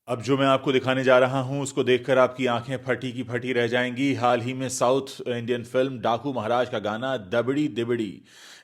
अब जो मैं आपको दिखाने जा रहा हूं उसको देखकर आपकी आंखें फटी की फटी रह जाएंगी। हाल ही में साउथ इंडियन फिल्म डाकू महाराज का गाना दबड़ी दिबड़ी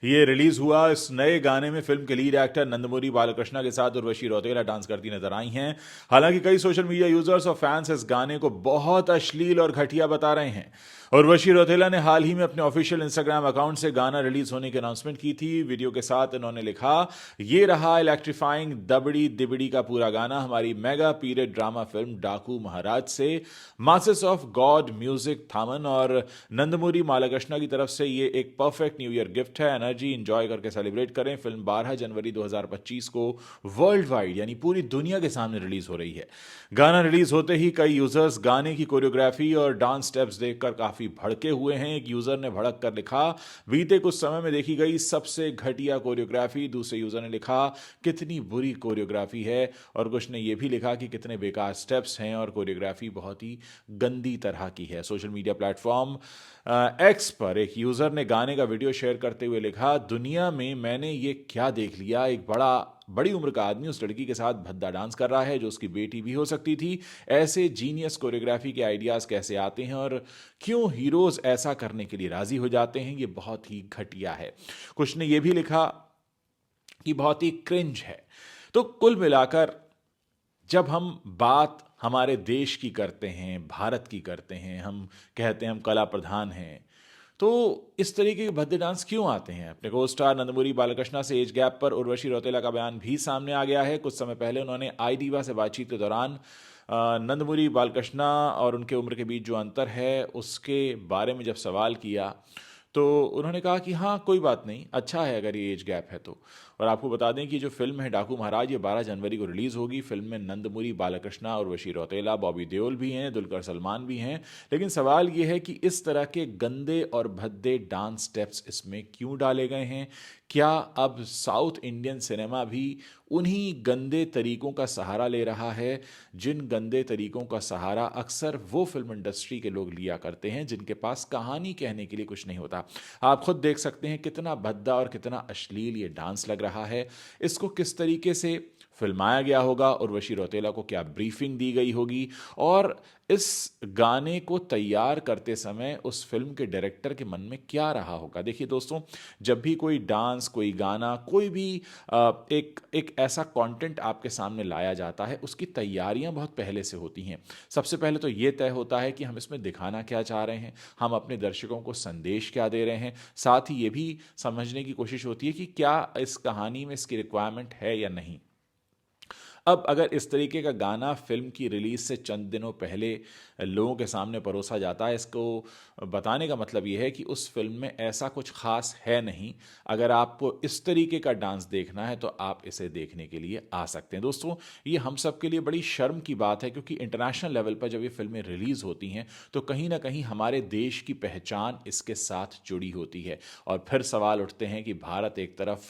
ये रिलीज हुआ। इस नए गाने में फिल्म के लीड एक्टर नंदमुरी बालकृष्णा के साथ उर्वशी रौतेला डांस करती नजर आई हैं। हालांकि कई सोशल मीडिया यूजर्स और फैंस इस गाने को बहुत अश्लील और घटिया बता रहे हैं। उर्वशी रौतेला ने हाल ही में अपने ऑफिशियल इंस्टाग्राम अकाउंट से गाना रिलीज होने की अनाउंसमेंट की थी। वीडियो के साथ इन्होंने लिखा, ये रहा इलेक्ट्रीफाइंग दबड़ी दिबड़ी का पूरा गाना हमारी मेगा पीरियड ड्रामा फिल्म डाकू महाराज से। मासेस ऑफ गॉड म्यूजिक थामन और नंदमुरी मालाकृष्णा की तरफ से ये एक परफेक्ट न्यू ईयर गिफ्ट है। एनर्जी इंजॉय करके सेलिब्रेट करें। फिल्म 12 जनवरी 2025 को वर्ल्ड वाइड यानी पूरी दुनिया के सामने रिलीज हो रही है। गाना रिलीज होते ही कई यूजर्स गाने की कोरियोग्राफी और डांस स्टेप्स देखकर काफी भड़के हुए हैं। एक यूजर ने भड़क कर लिखा, बीते कुछ समय में देखी गई सबसे घटिया कोरियोग्राफी। दूसरे यूजर ने लिखा, कितनी बुरी कोरियोग्राफी है। और कुछ ने यह भी लिखा कि कितने बेकार स्टेप्स हैं और कोरियोग्राफी बहुत ही गंदी तरह की है। सोशल मीडिया प्लेटफॉर्म एक्स पर एक यूजर ने गाने का वीडियो शेयर करते हुए लिखा, दुनिया में मैंने ये क्या देख लिया, एक बड़ी उम्र का आदमी उस लड़की के साथ भद्दा डांस कर रहा है जो उसकी बेटी भी हो सकती थी। ऐसे जीनियस कोरियोग्राफी के आइडियाज कैसे आते हैं और क्यों हीरोज ऐसा करने के लिए राजी हो जाते हैं, ये बहुत ही घटिया है। कुछ ने यह भी लिखा कि बहुत ही क्रिंज है। तो कुल मिलाकर जब हम बात हमारे देश की करते हैं, भारत की करते हैं, हम कहते हैं हम कला प्रधान हैं, तो इस तरीके के भद्दे डांस क्यों आते हैं। अपने को स्टार नंदमुरी बालकृष्णा से एज गैप पर उर्वशी रौतेला का बयान भी सामने आ गया है। कुछ समय पहले उन्होंने आई दीवा से बातचीत के दौरान नंदमुरी बालकृष्णा और उनके उम्र के बीच जो अंतर है उसके बारे में जब सवाल किया तो उन्होंने कहा कि हाँ कोई बात नहीं, अच्छा है अगर ये एज गैप है तो। और आपको बता दें कि जो फिल्म है डाकू महाराज ये 12 जनवरी को रिलीज होगी। फिल्म में नंदमुरी बालकृष्णा और उर्वशी रौतेला, बॉबी देओल भी हैं, दुलकर सलमान भी हैं। लेकिन सवाल ये है कि इस तरह के गंदे और भद्दे डांस स्टेप्स इसमें क्यों डाले गए हैं। क्या अब साउथ इंडियन सिनेमा भी उन्हीं गंदे तरीकों का सहारा ले रहा है जिन गंदे तरीकों का सहारा अक्सर वो फिल्म इंडस्ट्री के लोग लिया करते हैं जिनके पास कहानी कहने के लिए कुछ नहीं होता। आप खुद देख सकते हैं कितना भद्दा और कितना अश्लील ये डांस लग रहा है। इसको किस तरीके से फिल्माया गया होगा, उर्वशी रौतेला को क्या ब्रीफिंग दी गई होगी, और इस गाने को तैयार करते समय उस फिल्म के डायरेक्टर के मन में क्या रहा होगा। देखिए दोस्तों, जब भी कोई डांस, कोई गाना, कोई भी एक एक ऐसा कंटेंट आपके सामने लाया जाता है उसकी तैयारियां बहुत पहले से होती हैं। सबसे पहले तो ये तय होता है कि हम इसमें दिखाना क्या चाह रहे हैं, हम अपने दर्शकों को संदेश क्या दे रहे हैं। साथ ही ये भी समझने की कोशिश होती है कि क्या इस कहानी में इसकी रिक्वायरमेंट है या नहीं। अब अगर इस तरीके का गाना फिल्म की रिलीज से चंद दिनों पहले लोगों के सामने परोसा जाता है, इसको बताने का मतलब ये है कि उस फिल्म में ऐसा कुछ खास है नहीं। अगर आपको इस तरीके का डांस देखना है तो आप इसे देखने के लिए आ सकते हैं। दोस्तों, ये हम सब के लिए बड़ी शर्म की बात है क्योंकि इंटरनेशनल लेवल पर जब ये फिल्में रिलीज होती हैं तो कहीं ना कहीं हमारे देश की पहचान इसके साथ जुड़ी होती है। और फिर सवाल उठते हैं कि भारत एक तरफ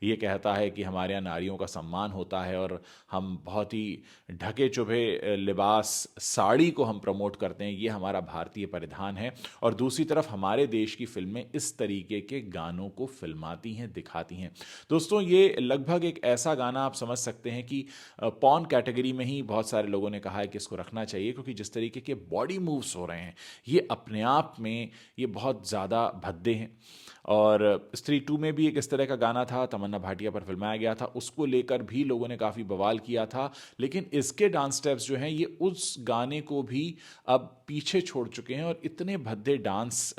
ये कहता है कि हमारे यहाँ नारियों का सम्मान होता है और हम बहुत ही ढके चुभे लिबास, साड़ी को हम प्रमोट करते हैं, ये हमारा भारतीय परिधान है। और दूसरी तरफ हमारे देश की फिल्में इस तरीके के गानों को फिल्माती हैं, दिखाती हैं। दोस्तों, ये लगभग एक ऐसा गाना आप समझ सकते हैं कि पॉर्न कैटेगरी में ही बहुत सारे लोगों ने कहा है कि इसको रखना चाहिए क्योंकि जिस तरीके के बॉडी मूव्स हो रहे हैं ये अपने आप में ये बहुत ज़्यादा भद्दे हैं। और स्त्री 2 में भी एक इस तरह का गाना था, तमन्ना भाटिया पर फिल्माया गया था, उसको लेकर भी लोगों ने काफ़ी बवाल किया था। लेकिन इसके डांस स्टेप्स जो हैं ये उस गाने को भी अब पीछे छोड़ चुके हैं और इतने भद्दे डांस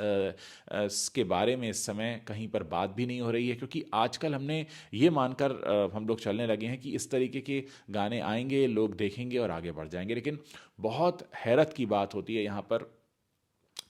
के बारे में इस समय कहीं पर बात भी नहीं हो रही है क्योंकि आजकल हमने ये मानकर हम लोग चलने लगे हैं कि इस तरीके के गाने आएंगे, लोग देखेंगे और आगे बढ़ जाएंगे। लेकिन बहुत हैरत की बात होती है यहाँ पर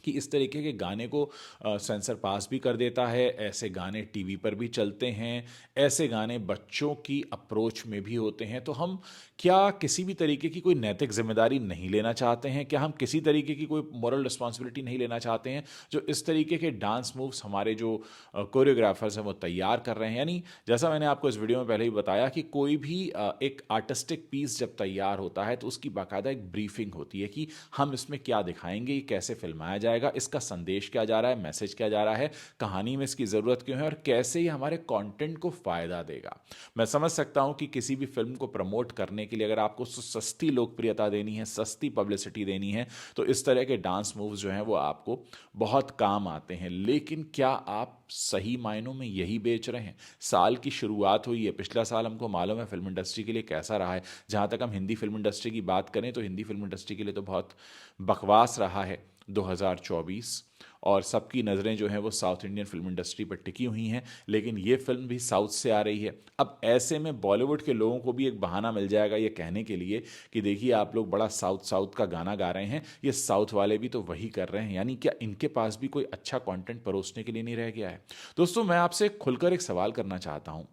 कि इस तरीके के गाने को सेंसर पास भी कर देता है। ऐसे गाने टीवी पर भी चलते हैं, ऐसे गाने बच्चों की अप्रोच में भी होते हैं। तो हम क्या किसी भी तरीके की कोई नैतिक जिम्मेदारी नहीं लेना चाहते हैं? क्या हम किसी तरीके की कोई मॉरल रिस्पॉन्सिबिलिटी नहीं लेना चाहते हैं जो इस तरीके के डांस मूव्स हमारे जो कोरियोग्राफर्स हैं वो तैयार कर रहे हैं? यानी जैसा मैंने आपको इस वीडियो में पहले ही बताया कि कोई भी एक आर्टिस्टिक पीस जब तैयार होता है तो उसकी बाकायदा एक ब्रीफिंग होती है कि हम इसमें क्या दिखाएंगे, कैसे फिल्माया जाएगा, जाएगा, इसका संदेश क्या जा रहा है, मैसेज क्या जा रहा है, कहानी में इसकी ज़रूरत क्यों है और कैसे ये हमारे कंटेंट को फ़ायदा देगा। मैं समझ सकता हूँ कि किसी भी फिल्म को प्रमोट करने के लिए अगर आपको सस्ती लोकप्रियता देनी है, सस्ती पब्लिसिटी देनी है, तो इस तरह के डांस मूव्स जो हैं वो आपको बहुत काम आते हैं। लेकिन क्या आप सही मायनों में यही बेच रहे हैं? साल की शुरुआत हुई है, पिछला साल हमको मालूम है फिल्म इंडस्ट्री के लिए कैसा रहा है। जहाँ तक हम हिंदी फिल्म इंडस्ट्री की बात करें तो हिंदी फिल्म इंडस्ट्री के लिए तो बहुत बकवास रहा है 2024, और सबकी नज़रें जो हैं वो साउथ इंडियन फिल्म इंडस्ट्री पर टिकी हुई हैं। लेकिन ये फिल्म भी साउथ से आ रही है। अब ऐसे में बॉलीवुड के लोगों को भी एक बहाना मिल जाएगा ये कहने के लिए कि देखिए आप लोग बड़ा साउथ साउथ का गाना गा रहे हैं, ये साउथ वाले भी तो वही कर रहे हैं। यानी क्या इनके पास भी कोई अच्छा कंटेंट परोसने के लिए नहीं रह गया है? दोस्तों, मैं आपसे खुलकर एक सवाल करना चाहता हूँ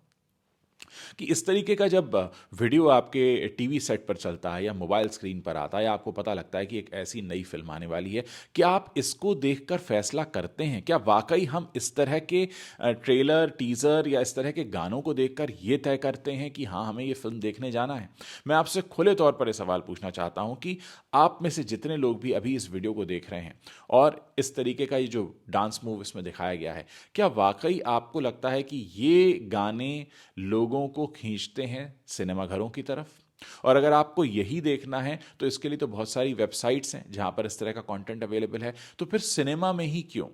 कि इस तरीके का जब वीडियो आपके टीवी सेट पर चलता है या मोबाइल स्क्रीन पर आता है या आपको पता लगता है कि एक ऐसी नई फिल्म आने वाली है, क्या आप इसको देखकर फैसला करते हैं? क्या वाकई हम इस तरह के ट्रेलर, टीज़र या इस तरह के गानों को देखकर ये तय करते हैं कि हाँ, हमें ये फिल्म देखने जाना है? मैं आपसे खुले तौर पर ये सवाल पूछना चाहता हूँ कि आप में से जितने लोग भी अभी इस वीडियो को देख रहे हैं और इस तरीके का ये जो डांस मूव इसमें दिखाया गया है, क्या वाकई आपको लगता है कि ये गाने लोगों को खींचते हैं सिनेमा घरों की तरफ? और अगर आपको यही देखना है तो इसके लिए तो बहुत सारी वेबसाइट्स हैं जहां पर इस तरह का कंटेंट अवेलेबल है। तो फिर सिनेमा में ही क्यों?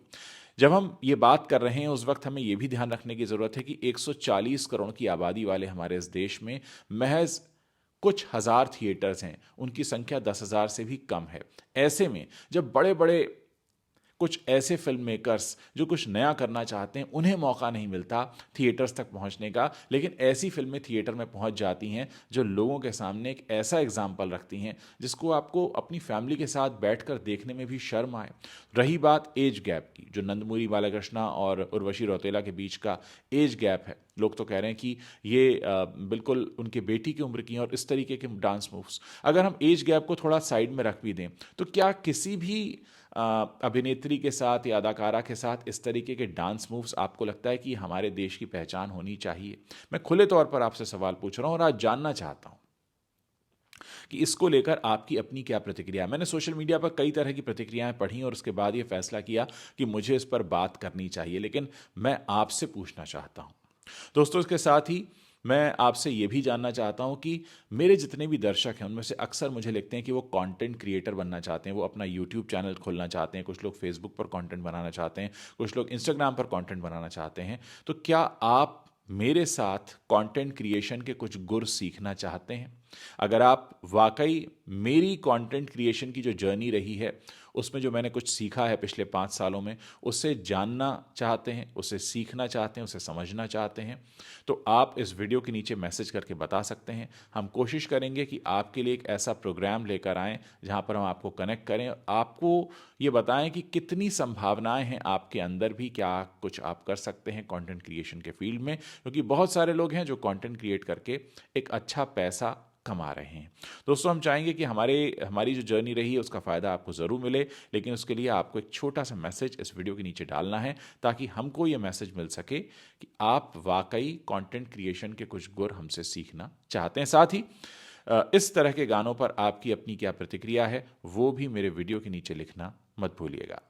जब हम ये बात कर रहे हैं उस वक्त हमें यह भी ध्यान रखने की ज़रूरत है कि 140 करोड़ की आबादी वाले हमारे इस देश में महज कुछ हज़ार थिएटर्स हैं, उनकी संख्या 10,000 से भी कम है। ऐसे में जब बड़े बड़े कुछ ऐसे फिल्म मेकर्स जो कुछ नया करना चाहते हैं उन्हें मौका नहीं मिलता थिएटर्स तक पहुंचने का, लेकिन ऐसी फिल्में थिएटर में पहुंच जाती हैं जो लोगों के सामने एक ऐसा एग्जाम्पल रखती हैं जिसको आपको अपनी फैमिली के साथ बैठकर देखने में भी शर्म आए। रही बात एज गैप की, जो नंदमूरी बालाकृष्णा और उर्वशी रौतेला के बीच का एज गैप है, लोग तो कह रहे हैं कि ये बिल्कुल उनके बेटी की उम्र की हैं और इस तरीके के डांस मूव्स, अगर हम एज गैप को थोड़ा साइड में रख भी दें तो क्या किसी भी अभिनेत्री के साथ या अदाकारा के साथ इस तरीके के डांस मूव्स आपको लगता है कि हमारे देश की पहचान होनी चाहिए? मैं खुले तौर पर आपसे सवाल पूछ रहा हूं और आज जानना चाहता हूं कि इसको लेकर आपकी अपनी क्या प्रतिक्रिया है। मैंने सोशल मीडिया पर कई तरह की प्रतिक्रियाएं पढ़ी और उसके बाद ये फैसला किया कि मुझे इस पर बात करनी चाहिए, लेकिन मैं आपसे पूछना चाहता हूं। दोस्तों, इसके साथ ही मैं आपसे ये भी जानना चाहता हूँ कि मेरे जितने भी दर्शक हैं उनमें से अक्सर मुझे लिखते हैं कि वो कंटेंट क्रिएटर बनना चाहते हैं, वो अपना यूट्यूब चैनल खोलना चाहते हैं, कुछ लोग फेसबुक पर कंटेंट बनाना चाहते हैं, कुछ लोग इंस्टाग्राम पर कंटेंट बनाना चाहते हैं। तो क्या आप मेरे साथ कंटेंट क्रिएशन के कुछ गुर सीखना चाहते हैं? अगर आप वाकई मेरी कंटेंट क्रिएशन की जो जर्नी रही है उसमें जो मैंने कुछ सीखा है पिछले 5 सालों में, उससे जानना चाहते हैं, उसे सीखना चाहते हैं, उसे समझना चाहते हैं, तो आप इस वीडियो के नीचे मैसेज करके बता सकते हैं। हम कोशिश करेंगे कि आपके लिए एक ऐसा प्रोग्राम लेकर आएँ जहाँ पर हम आपको कनेक्ट करें, आपको ये बताएं कि कितनी संभावनाएं हैं आपके अंदर भी, क्या कुछ आप कर सकते हैं कंटेंट क्रिएशन के फील्ड में, क्योंकि बहुत सारे लोग हैं जो कंटेंट क्रिएट करके एक अच्छा पैसा कमा रहे हैं। दोस्तों, हम चाहेंगे कि हमारी जो जर्नी रही है उसका फ़ायदा आपको ज़रूर मिले, लेकिन उसके लिए आपको एक छोटा सा मैसेज इस वीडियो के नीचे डालना है ताकि हमको ये मैसेज मिल सके कि आप वाकई कंटेंट क्रिएशन के कुछ गुर हमसे सीखना चाहते हैं। साथ ही इस तरह के गानों पर आपकी अपनी क्या प्रतिक्रिया है वो भी मेरे वीडियो के नीचे लिखना मत भूलिएगा।